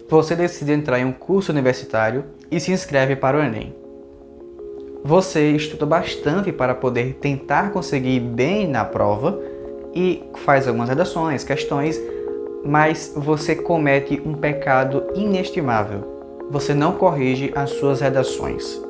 Você decide entrar em um curso universitário e se inscreve para o Enem. Você estuda bastante para poder tentar conseguir ir bem na prova e faz algumas redações, questões, mas você comete um pecado inestimável. Você não corrige as suas redações.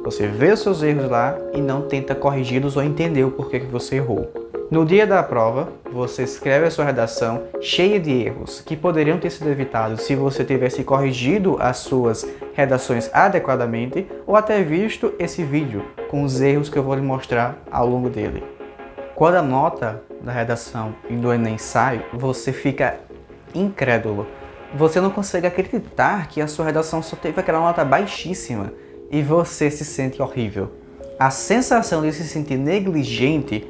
Você vê os seus erros lá e não tenta corrigi-los ou entender o porquê que você errou. No dia da prova, você escreve a sua redação cheia de erros que poderiam ter sido evitados se você tivesse corrigido as suas redações adequadamente ou até visto esse vídeo com os erros que eu vou lhe mostrar ao longo dele. Quando a nota da redação e do Enem sai, você fica incrédulo. Você não consegue acreditar que a sua redação só teve aquela nota baixíssima e você se sente horrível. A sensação de se sentir negligente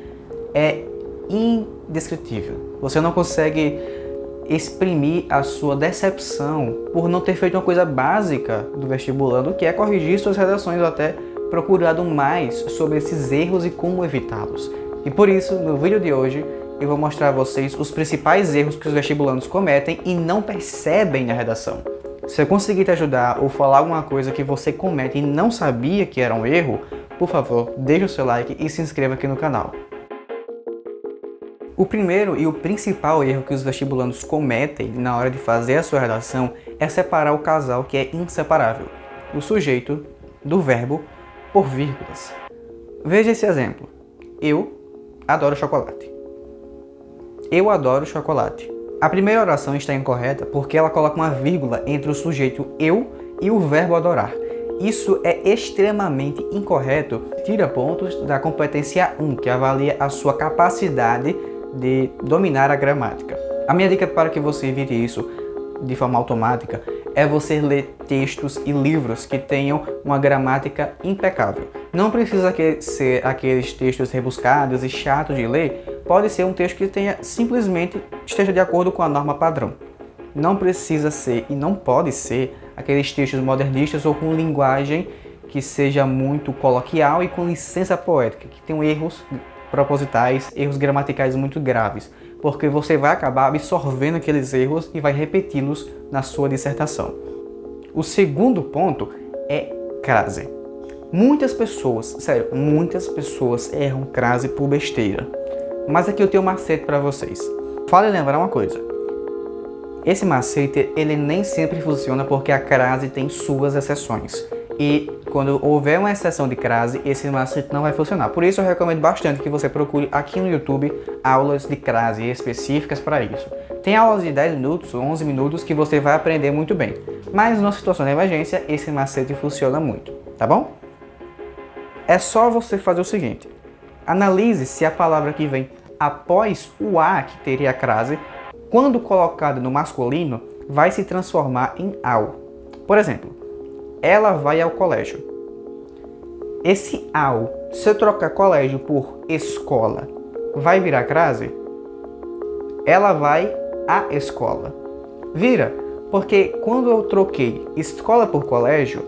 é indescritível. Você não consegue exprimir a sua decepção por não ter feito uma coisa básica do vestibulando, que é corrigir suas redações ou até procurado mais sobre esses erros e como evitá-los. E por isso, no vídeo de hoje, eu vou mostrar a vocês os principais erros que os vestibulandos cometem e não percebem na redação. Se eu conseguir te ajudar ou falar alguma coisa que você comete e não sabia que era um erro, por favor, deixe o seu like e se inscreva aqui no canal. O primeiro e o principal erro que os vestibulandos cometem na hora de fazer a sua redação é separar o casal que é inseparável, o sujeito do verbo por vírgulas. Veja esse exemplo. Eu adoro chocolate. Eu adoro chocolate. A primeira oração está incorreta porque ela coloca uma vírgula entre o sujeito eu e o verbo adorar. Isso é extremamente incorreto, tira pontos da competência 1, que avalia a sua capacidade de dominar a gramática. A minha dica para que você evite isso de forma automática é você ler textos e livros que tenham uma gramática impecável. Não precisa ser aqueles textos rebuscados e chatos de ler, pode ser um texto que simplesmente esteja de acordo com a norma padrão. Não precisa ser e não pode ser aqueles textos modernistas ou com linguagem que seja muito coloquial e com licença poética, que tenham erros propositais, erros gramaticais muito graves, porque você vai acabar absorvendo aqueles erros e vai repeti-los na sua dissertação. O segundo ponto é crase. Muitas pessoas, sério, muitas pessoas erram crase por besteira. Mas aqui eu tenho um macete para vocês. Vale lembrar uma coisa. Esse macete, ele nem sempre funciona porque a crase tem suas exceções. E quando houver uma exceção de crase, esse macete não vai funcionar. Por isso eu recomendo bastante que você procure aqui no YouTube aulas de crase específicas para isso. Tem aulas de 10 minutos, 11 minutos que você vai aprender muito bem. Mas numa situação de emergência, esse macete funciona muito, tá bom? É só você fazer o seguinte. Analise se a palavra que vem após o A, que teria a crase, quando colocada no masculino, vai se transformar em ao. Por exemplo, ela vai ao colégio. Esse ao, se eu trocar colégio por escola, vai virar crase? Ela vai à escola. Vira, porque quando eu troquei escola por colégio,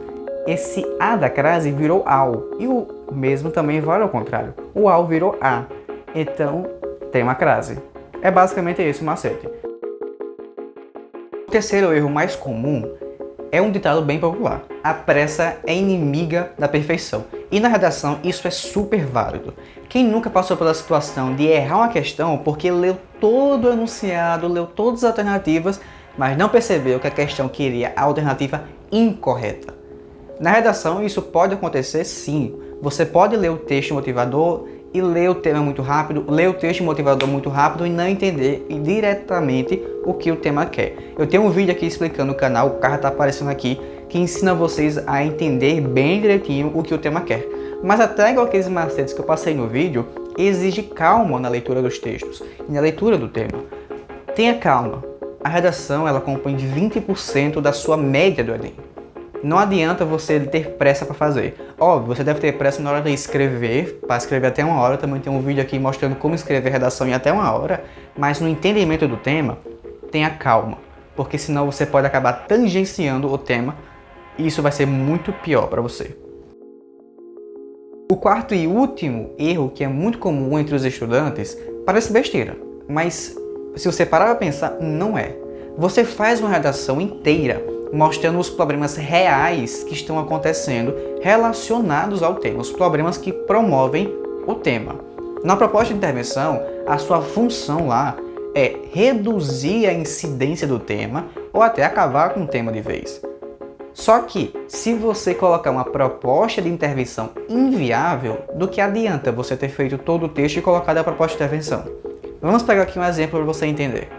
esse A da crase virou ao. E o mesmo também vale ao contrário. O ao virou a. Então, tem uma crase. É basicamente esse o macete. O terceiro erro mais comum é um ditado bem popular. A pressa é inimiga da perfeição. E na redação isso é super válido. Quem nunca passou pela situação de errar uma questão porque leu todo o enunciado, leu todas as alternativas, mas não percebeu que a questão queria a alternativa incorreta? Na redação isso pode acontecer sim. Você pode ler o texto motivador e ler o tema muito rápido, ler o texto motivador muito rápido e não entender diretamente o que o tema quer. Eu tenho um vídeo aqui explicando no canal, o cara tá aparecendo aqui, que ensina vocês a entender bem direitinho o que o tema quer. Mas até igual aqueles macetes que eu passei no vídeo, exige calma na leitura dos textos e na leitura do tema. Tenha calma. A redação ela compõe de 20% da sua média do Enem. Não adianta você ter pressa para fazer. Óbvio, você deve ter pressa na hora de escrever, para escrever até 1 hora. Também tem um vídeo aqui mostrando como escrever redação em até 1 hora. Mas no entendimento do tema, tenha calma. Porque senão você pode acabar tangenciando o tema e isso vai ser muito pior para você. O quarto e último erro, que é muito comum entre os estudantes, parece besteira. Mas se você parar para pensar, não é. Você faz uma redação inteira mostrando os problemas reais que estão acontecendo relacionados ao tema, os problemas que promovem o tema. Na proposta de intervenção, a sua função lá é reduzir a incidência do tema ou até acabar com o tema de vez. Só que, se você colocar uma proposta de intervenção inviável, do que adianta você ter feito todo o texto e colocado a proposta de intervenção? Vamos pegar aqui um exemplo para você entender.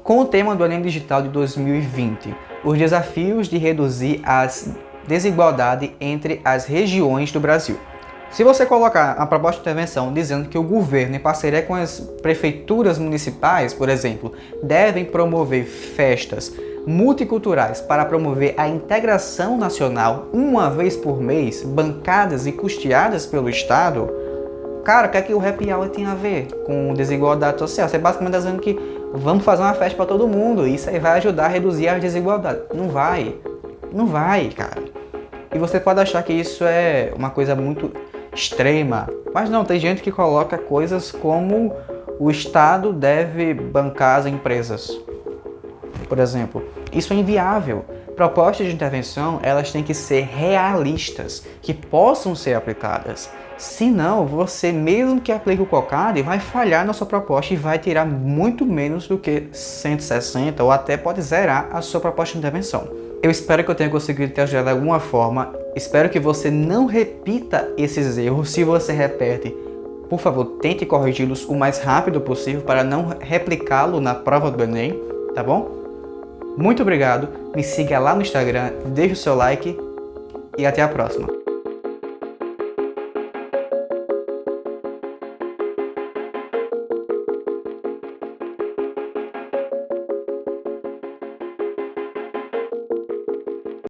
Com o tema do Enem Digital de 2020, os desafios de reduzir a desigualdade entre as regiões do Brasil. Se você colocar a proposta de intervenção dizendo que o governo, em parceria com as prefeituras municipais, por exemplo, devem promover festas multiculturais para promover a integração nacional uma vez por mês, bancadas e custeadas pelo Estado, cara, o que é que o Happy Hour tem a ver com desigualdade social? Você basicamente está dizendo que vamos fazer uma festa para todo mundo e isso aí vai ajudar a reduzir as desigualdades. Não vai. Não vai, cara. E você pode achar que isso é uma coisa muito extrema, mas não, tem gente que coloca coisas como o Estado deve bancar as empresas, por exemplo. Isso é inviável. Propostas de intervenção, elas têm que ser realistas, que possam ser aplicadas. Senão, você mesmo que aplique o COCAD, vai falhar na sua proposta e vai tirar muito menos do que 160 ou até pode zerar a sua proposta de intervenção. Eu espero que eu tenha conseguido te ajudar de alguma forma. Espero que você não repita esses erros. Se você repete, por favor, tente corrigi-los o mais rápido possível para não replicá-lo na prova do Enem, tá bom? Muito obrigado, me siga lá no Instagram, deixe o seu like e até a próxima.